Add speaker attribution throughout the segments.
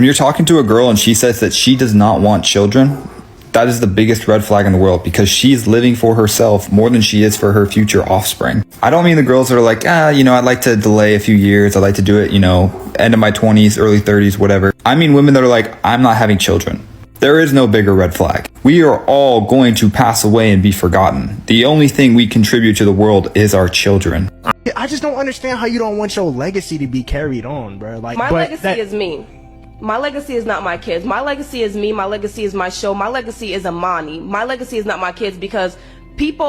Speaker 1: When you're talking to a girl and she says that she does not want children, that is the biggest red flag in the world, because she's living for herself more than she is for her future offspring. I don't mean the girls that are like, I'd like to delay a few years. I'd like to do it, end of my 20s, early 30s, whatever. I mean women that are like, I'm not having children. There is no bigger red flag. We are all going to pass away and be forgotten. The only thing we contribute to the world is our children.
Speaker 2: I just don't understand how you don't want your legacy to be carried on, bro. Like,
Speaker 3: my legacy is me. My legacy is not my kids. My legacy is me. My legacy is my show. My legacy is Amani. My legacy is not my kids, because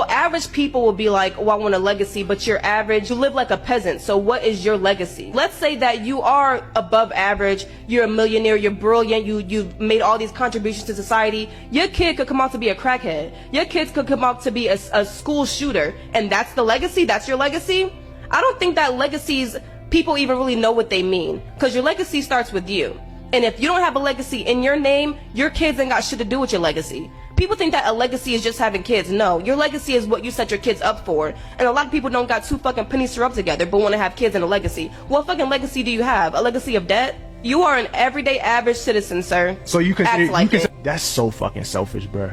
Speaker 3: average people will be like, oh, I want a legacy, but you're average. You live like a peasant. So what is your legacy? Let's say that you are above average. You're a millionaire. You're brilliant. You've made all these contributions to society. Your kid could come out to be a crackhead. Your kids could come out to be a school shooter. And that's the legacy? That's your legacy? I don't think that legacies, people even really know what they mean, because your legacy starts with you. And if you don't have a legacy in your name, your kids ain't got shit to do with your legacy. People think that a legacy is just having kids. No, your legacy is what you set your kids up for. And a lot of people don't got two fucking pennies to rub together, but want to have kids and a legacy. What fucking legacy do you have? A legacy of debt? You are an everyday average citizen, sir.
Speaker 2: So you consider,
Speaker 3: act like it.
Speaker 2: That's so fucking selfish, bro.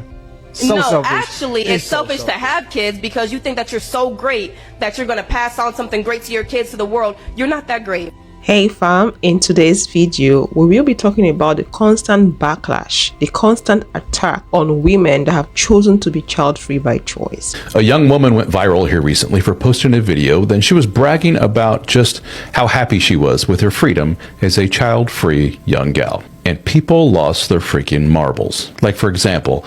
Speaker 3: No,
Speaker 2: selfish.
Speaker 3: Actually, it's selfish to have kids, because you think that you're so great that you're going to pass on something great to your kids, to the world. You're not that great.
Speaker 4: Hey fam, in today's video, we will be talking about the constant backlash, the constant attack on women that have chosen to be child-free by choice.
Speaker 5: A young woman went viral here recently for posting a video. Then she was bragging about just how happy she was with her freedom as a child-free young gal. And people lost their freaking marbles. Like, for example,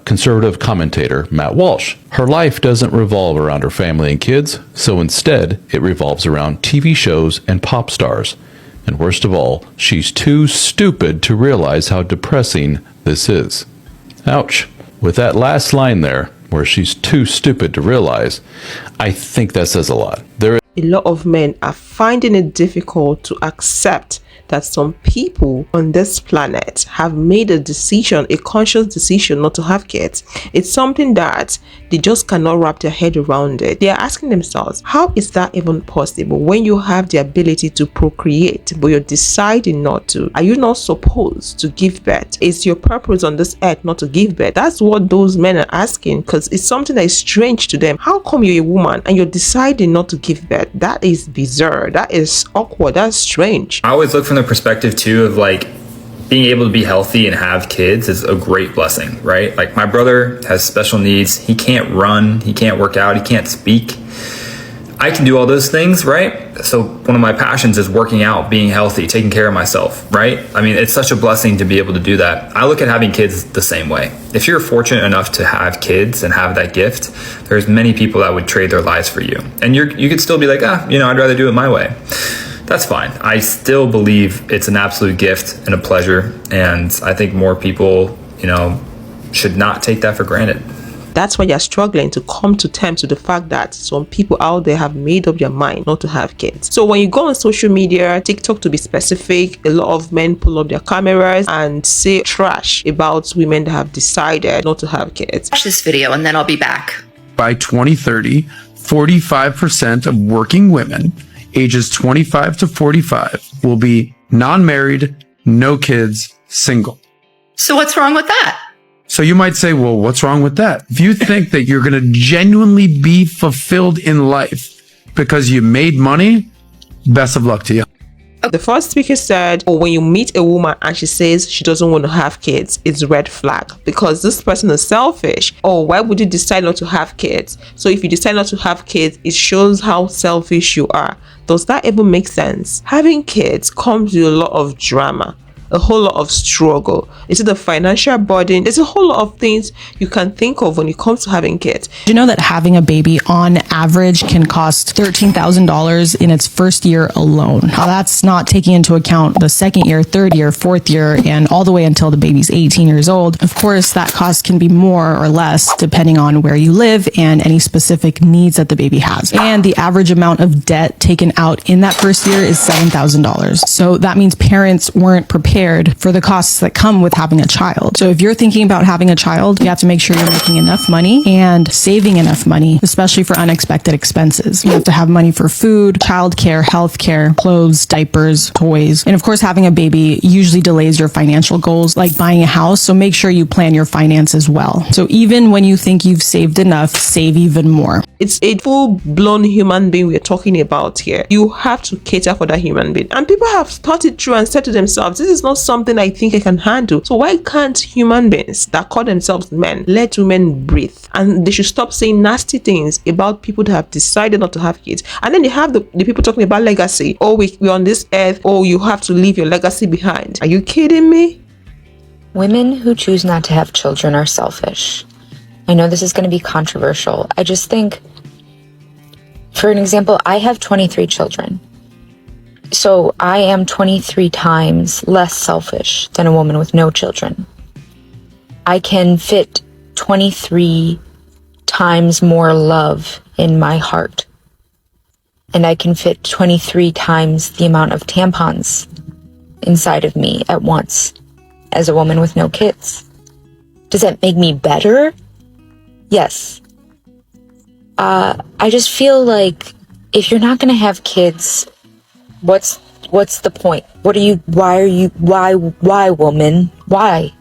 Speaker 5: conservative commentator Matt Walsh. Her life doesn't revolve around her family and kids, so instead it revolves around TV shows and pop stars. And worst of all, she's too stupid to realize how depressing this is. Ouch. With that last line there, where she's too stupid to realize, I think that says a lot.
Speaker 4: A lot of men are finding it difficult to accept that some people on this planet have made a decision, a conscious decision not to have kids. It's something that they just cannot wrap their head around it. They are asking themselves, how is that even possible when you have the ability to procreate, but you're deciding not to? Are you not supposed to give birth? Is your purpose on this earth not to give birth? That's what those men are asking, because it's something that is strange to them. How come you're a woman and you're deciding not to give birth? That is bizarre. That is awkward. That's strange.
Speaker 1: I always look from the perspective too of like being able to be healthy and have kids is a great blessing, right? Like my brother has special needs. He can't run, he can't work out, he can't speak. I can do all those things, right? So one of my passions is working out, being healthy, taking care of myself, right? I mean, it's such a blessing to be able to do that. I look at having kids the same way. If you're fortunate enough to have kids and have that gift, there's many people that would trade their lives for you. And you could still be like, I'd rather do it my way. That's fine. I still believe it's an absolute gift and a pleasure. And I think more people, should not take that for granted.
Speaker 4: That's why you're struggling to come to terms with the fact that some people out there have made up their mind not to have kids. So when you go on social media, TikTok to be specific, a lot of men pull up their cameras and say trash about women that have decided not to have kids.
Speaker 6: Watch this video and then I'll be back.
Speaker 7: By 2030, 45% of working women ages 25 to 45 will be non-married, no kids, single.
Speaker 6: So what's wrong with that?
Speaker 7: So you might say, well, what's wrong with that? If you think that you're going to genuinely be fulfilled in life because you made money, best of luck to you.
Speaker 4: The first speaker said, when you meet a woman and she says she doesn't want to have kids, it's a red flag because this person is selfish. Why would you decide not to have kids? So if you decide not to have kids, it shows how selfish you are. Does that even make sense? Having kids comes with a lot of drama, a whole lot of struggle. Is it the financial burden? There's a whole lot of things you can think of when it comes to having kids.
Speaker 8: Do you know that having a baby on average can cost $13,000 in its first year alone? Now that's not taking into account the second year, third year, fourth year, and all the way until the baby's 18 years old. Of course, that cost can be more or less depending on where you live and any specific needs that the baby has. And the average amount of debt taken out in that first year is $7,000. So that means parents weren't prepared prepared for the costs that come with having a child. So if you're thinking about having a child, you have to make sure you're making enough money and saving enough money, especially for unexpected expenses. You have to have money for food, childcare, healthcare, clothes, diapers, toys. And of course, having a baby usually delays your financial goals, like buying a house. So make sure you plan your finances well. So even when you think you've saved enough, save even more.
Speaker 4: It's a full-blown human being we're talking about here. You have to cater for that human being. And people have thought it through and said to themselves, this is not something I think I can handle. So why can't human beings that call themselves men let women breathe? And they should stop saying nasty things about people that have decided not to have kids. And then they have the people talking about legacy. Oh, we're on this earth. Oh, you have to leave your legacy behind. Are you kidding me?
Speaker 9: Women who choose not to have children are selfish. I know this is going to be controversial. I just think, for an example, I have 23 children. So I am 23 times less selfish than a woman with no children. I can fit 23 times more love in my heart. And I can fit 23 times the amount of tampons inside of me at once as a woman with no kids. Does that make me better? Yes. I just feel like if you're not going to have kids, what's the point? Why woman? Why?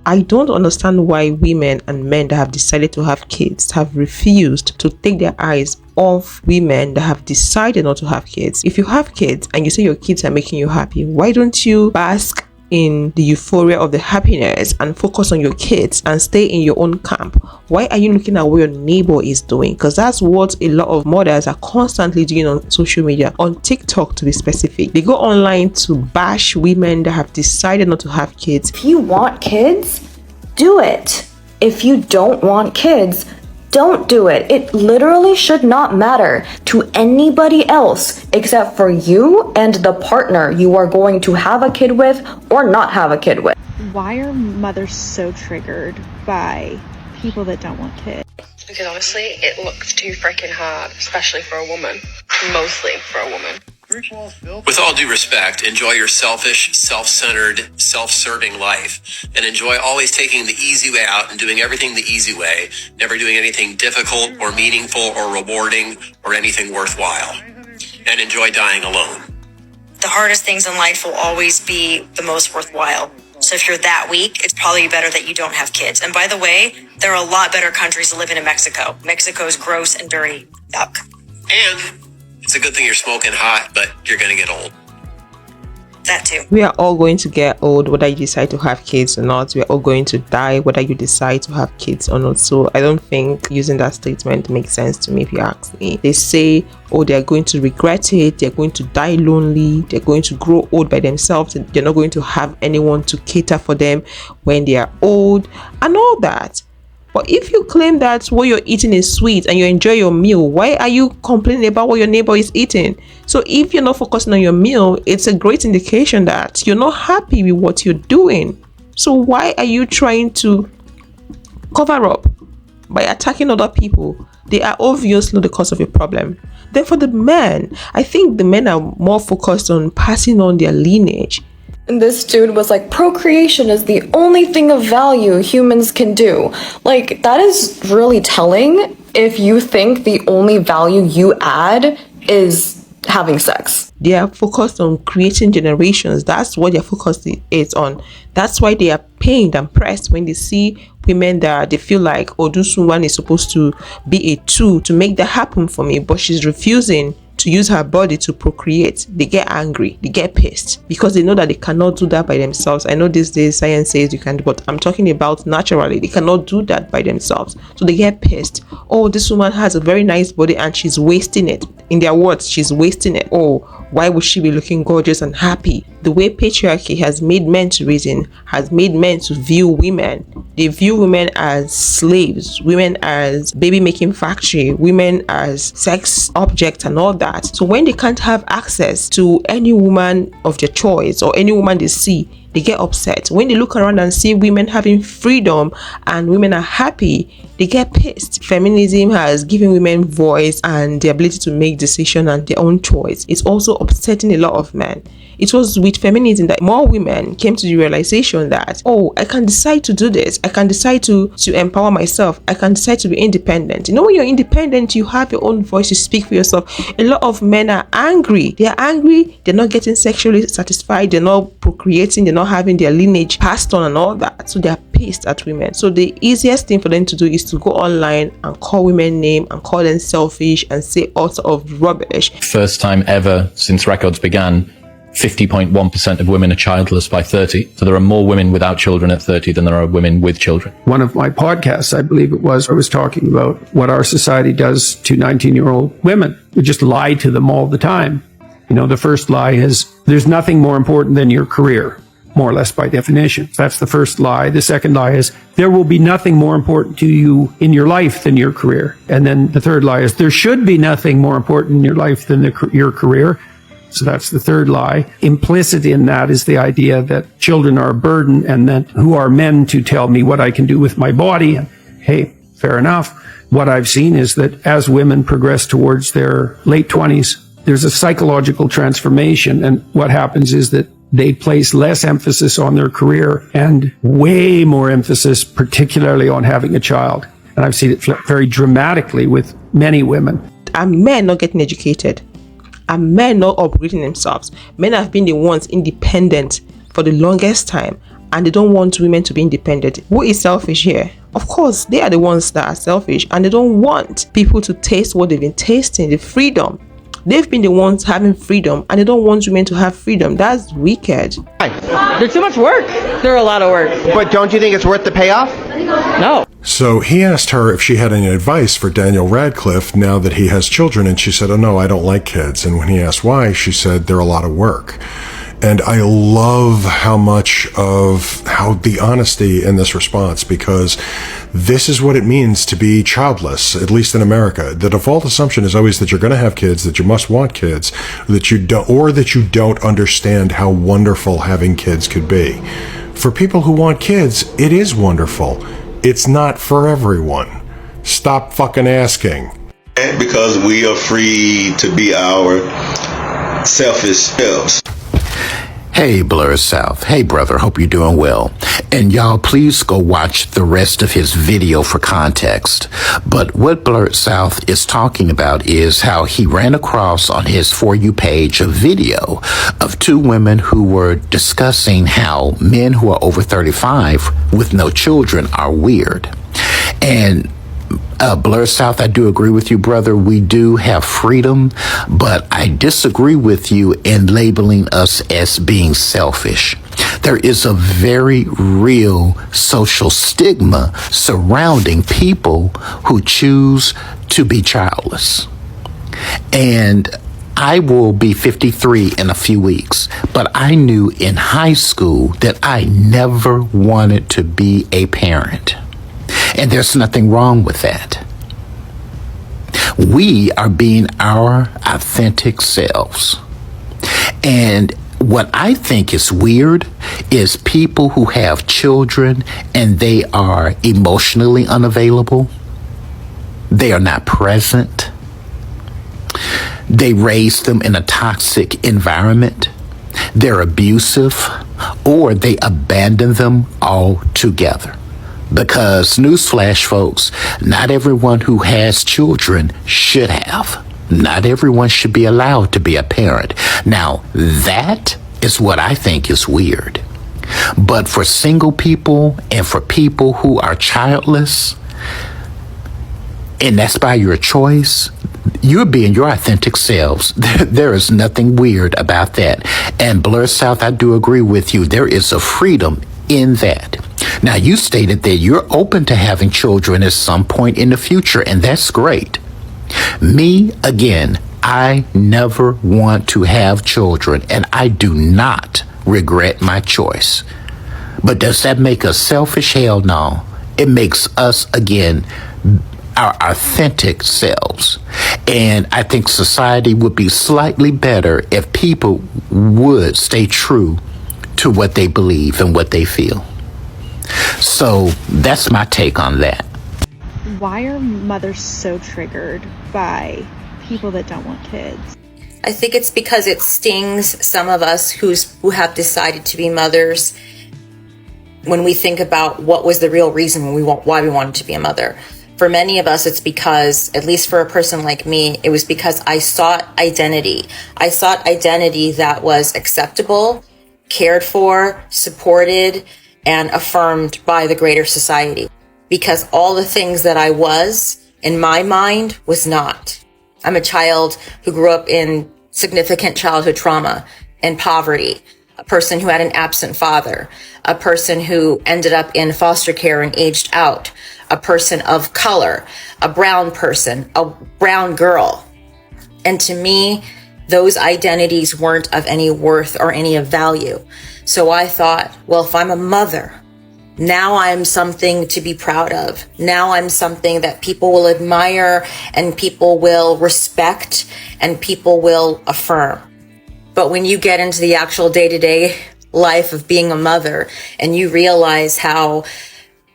Speaker 4: I don't understand why women and men that have decided to have kids have refused to take their eyes off women that have decided not to have kids. If you have kids and you say your kids are making you happy, why don't you bask in the euphoria of the happiness and focus on your kids and stay in your own camp? Why are you looking at what your neighbor is doing? Because that's what a lot of mothers are constantly doing on social media, on TikTok to be specific. They go online to bash women that have decided not to have kids.
Speaker 10: If you want kids, do it. If you don't want kids, don't do it. It literally should not matter to anybody else except for you and the partner you are going to have a kid with or not have a kid with.
Speaker 11: Why are mothers so triggered by people that don't want kids?
Speaker 12: Because honestly, it looks too freaking hard, especially for a woman. Mostly for a woman.
Speaker 13: With all due respect, enjoy your selfish, self-centered, self-serving life, and enjoy always taking the easy way out and doing everything the easy way, never doing anything difficult or meaningful or rewarding or anything worthwhile. And enjoy dying alone.
Speaker 14: The hardest things in life will always be the most worthwhile. So if you're that weak, it's probably better that you don't have kids. And by the way, there are a lot better countries to live in Mexico. Mexico is gross and dirty. Yuck.
Speaker 13: And it's a good thing you're smoking hot, but you're going to get old.
Speaker 14: That too.
Speaker 4: We are all going to get old, whether you decide to have kids or not. We are all going to die, whether you decide to have kids or not. So I don't think using that statement makes sense to me, if you ask me. They say, oh, they're going to regret it. They're going to die lonely. They're going to grow old by themselves. They're not going to have anyone to cater for them when they are old and all that. But if you claim that what you're eating is sweet and you enjoy your meal, why are you complaining about what your neighbor is eating? So if you're not focusing on your meal, it's a great indication that you're not happy with what you're doing. So why are you trying to cover up by attacking other people? They are obviously the cause of your problem. Then for the men, I think the men are more focused on passing on their lineage.
Speaker 10: And this dude was like, procreation is the only thing of value humans can do. Like, that is really telling if you think the only value you add is having sex.
Speaker 4: They are focused on creating generations. That's what their focus is on. That's why they are pained and pressed when they see women that they feel like, oh, this woman is supposed to be a tool to make that happen for me, but she's refusing to use her body to procreate. They get angry, they get pissed because they know that they cannot do that by themselves. I know these days science says you can, but I'm talking about naturally. They cannot do that by themselves. So they get pissed. Oh, this woman has a very nice body and she's wasting it. In their words, she's wasting it. Oh, why would she be looking gorgeous and happy? The way patriarchy has made men to reason, has made men to view women. They view women as slaves, women as baby-making factory, women as sex objects and all that. So when they can't have access to any woman of their choice or any woman they see, they get upset. When they look around and see women having freedom and women are happy, they get pissed. Feminism has given women voice and the ability to make decisions and their own choice. It's also upsetting a lot of men. It was with feminism that more women came to the realization that, oh, I can decide to do this. I can decide to empower myself. I can decide to be independent. You know, when you're independent, you have your own voice, you speak for yourself. A lot of men are angry. They are angry. They're not getting sexually satisfied. They're not procreating. They're not having their lineage passed on and all that. So they are pissed at women. So the easiest thing for them to do is to go online and call women names and call them selfish and say all sort of rubbish.
Speaker 15: First time ever since records began, 50.1% of women are childless by 30. So there are more women without children at 30 than there are women with children.
Speaker 7: One of my podcasts, I believe it was, I was talking about what our society does to 19-year-old women. We just lie to them all the time. You know, the first lie is there's nothing more important than your career, more or less by definition. That's the first lie. The second lie is there will be nothing more important to you in your life than your career. And then the third lie is there should be nothing more important in your life than your career. So that's the third lie. Implicit in that is the idea that children are a burden and that who are men to tell me what I can do with my body. And hey, fair enough. What I've seen is that as women progress towards their late 20s, there's a psychological transformation. And what happens is that they place less emphasis on their career and way more emphasis, particularly on having a child. And I've seen it flip very dramatically with many women.
Speaker 4: And men not getting educated. And men not upgrading themselves. Men have been the ones independent for the longest time. And they don't want women to be independent. Who is selfish here? Of course, they are the ones that are selfish. And they don't want people to taste what they've been tasting, the freedom. They've been the ones having freedom, and they don't want women to have freedom. That's wicked.
Speaker 16: They're too much work. They're a lot of work.
Speaker 2: But don't you think it's worth the payoff?
Speaker 16: No.
Speaker 17: So he asked her if she had any advice for Daniel Radcliffe now that he has children, and she said, oh no, I don't like kids. And when he asked why, she said, they're a lot of work. And I love how the honesty in this response, because this is what it means to be childless, at least in America. The default assumption is always that you're going to have kids, that you must want kids, that you don't understand how wonderful having kids could be. For people who want kids, it is wonderful. It's not for everyone. Stop fucking asking.
Speaker 18: Because we are free to be our selfish selves.
Speaker 19: Hey, Blur South. Hey, brother. Hope you're doing well. And y'all, please go watch the rest of his video for context. But what Blur South is talking about is how he ran across on his For You page a video of two women who were discussing how men who are over 35 with no children are weird. And Blur South, I do agree with you, brother. We do have freedom, but I disagree with you in labeling us as being selfish. There is a very real social stigma surrounding people who choose to be childless. And I will be 53 in a few weeks, but I knew in high school that I never wanted to be a parent. And there's nothing wrong with that. We are being our authentic selves. And what I think is weird is people who have children and they are emotionally unavailable. They are not present. They raise them in a toxic environment. They're abusive, or they abandon them altogether. Because, newsflash, folks, not everyone who has children should have. Not everyone should be allowed to be a parent. Now, that is what I think is weird. But for single people and for people who are childless, and that's by your choice, you're being your authentic selves. There is nothing weird about that. And Blur South, I do agree with you. There is a freedom in that. Now, you stated that you're open to having children at some point in the future, and that's great. Me, again, I never want to have children, and I do not regret my choice. But does that make us selfish? Hell no. It makes us, again, our authentic selves. And I think society would be slightly better if people would stay true to what they believe and what they feel. So that's my take on that.
Speaker 11: Why are mothers so triggered by people that don't want kids?
Speaker 14: I think it's because it stings some of us who have decided to be mothers when we think about what was the real reason why we wanted to be a mother. For many of us, it's because, at least for a person like me, it was because I sought identity. I sought identity that was acceptable, cared for, supported, and affirmed by the greater society. Because all the things that I was, in my mind, was not. I'm a child who grew up in significant childhood trauma and poverty, a person who had an absent father, a person who ended up in foster care and aged out, a person of color, a brown person, a brown girl. And to me, those identities weren't of any worth or any of value. So I thought, well, if I'm a mother, now I'm something to be proud of. Now I'm something that people will admire and people will respect and people will affirm. But when you get into the actual day-to-day life of being a mother and you realize how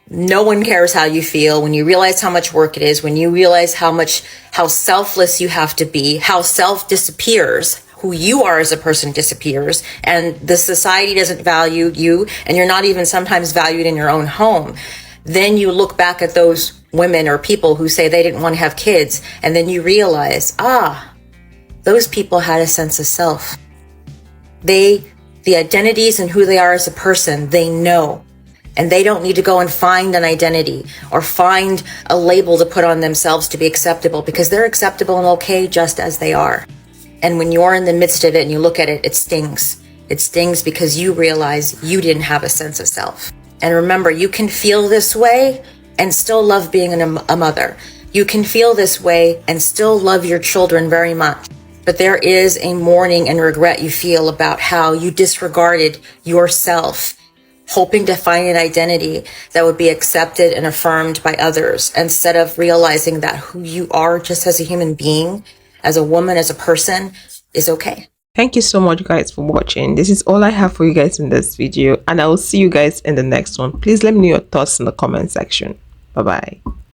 Speaker 14: no one cares how you feel, when you realize how much work it is, when you realize how selfless you have to be, how self disappears, who you are as a person disappears, and the society doesn't value you, and you're not even sometimes valued in your own home, then you look back at those women or people who say they didn't want to have kids, and then you realize, those people had a sense of self. The identities and who they are as a person, they know. And they don't need to go and find an identity or find a label to put on themselves to be acceptable, because they're acceptable and okay just as they are. And when you're in the midst of it and you look at it, it stings. It stings because you realize you didn't have a sense of self. And remember, you can feel this way and still love being a mother. You can feel this way and still love your children very much. But there is a mourning and regret you feel about how you disregarded yourself, hoping to find an identity that would be accepted and affirmed by others, instead of realizing that who you are just as a human being, as a woman, as a person, is okay.
Speaker 4: Thank you so much, guys, for watching. This is all I have for you guys in this video, and I will see you guys in the next one. Please let me know your thoughts in the comment section. Bye bye.